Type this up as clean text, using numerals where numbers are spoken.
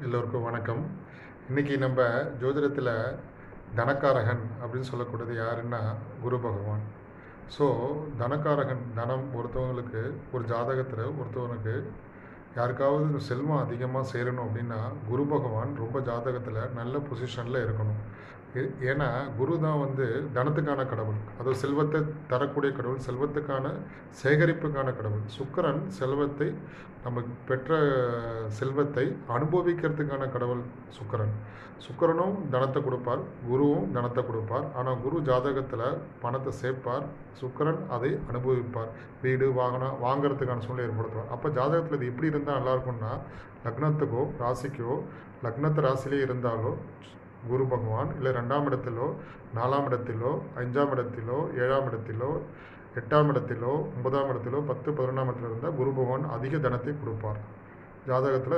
எல்லோருக்கும் வணக்கம். இன்றைக்கி நம்ம ஜோதிடத்தில் தனக்காரகன் அப்படின்னு சொல்லக்கூடியது யாருன்னா குரு பகவான். ஸோ தனக்காரகன் தனம் ஒருத்தவங்களுக்கு ஒரு ஜாதகத்தில் ஒருத்தவனுக்கு யாருக்காவது செல்வம் அதிகமாக சேரணும் அப்படின்னா குரு பகவான் ரொம்ப ஜாதகத்தில் நல்ல பொசிஷனில் இருக்கணும். ஏன்னா குரு தான் தனத்துக்கான கடவுள், அதுவும் செல்வத்தை தரக்கூடிய கடவுள், செல்வத்துக்கான சேகரிப்புக்கான கடவுள். சுக்கிரன் செல்வத்தை நம்ம பெற்ற செல்வத்தை அனுபவிக்கிறதுக்கான கடவுள் சுக்கிரன். சுக்கிரனும் தனத்தை கொடுப்பார், குருவும் தனத்தை கொடுப்பார். ஆனால் குரு ஜாதகத்தில் பணத்தை சேர்ப்பார், சுக்கிரன் அதை அனுபவிப்பார், வீடு வாகனம் வாங்கிறதுக்கான சூழ்நிலை ஏற்படுத்துவார். அப்போ ஜாதகத்தில் இது எப்படி இருந்தால் நல்லாயிருக்கும்னா, லக்னத்துக்கோ ராசிக்கோ, லக்னத்து ராசிலே இருந்தாலோ குரு பகவான், இல்லை 2ஆம் இடத்திலோ 4ஆம் இடத்திலோ 5ஆம் இடத்திலோ 7ஆம் இடத்திலோ 8ஆம் இடத்திலோ 9ஆம் இடத்திலோ 10 11ஆம் இடத்துல இருந்தால் குரு பகவான் அதிக தனத்தை கொடுப்பார் ஜாதகத்தில்.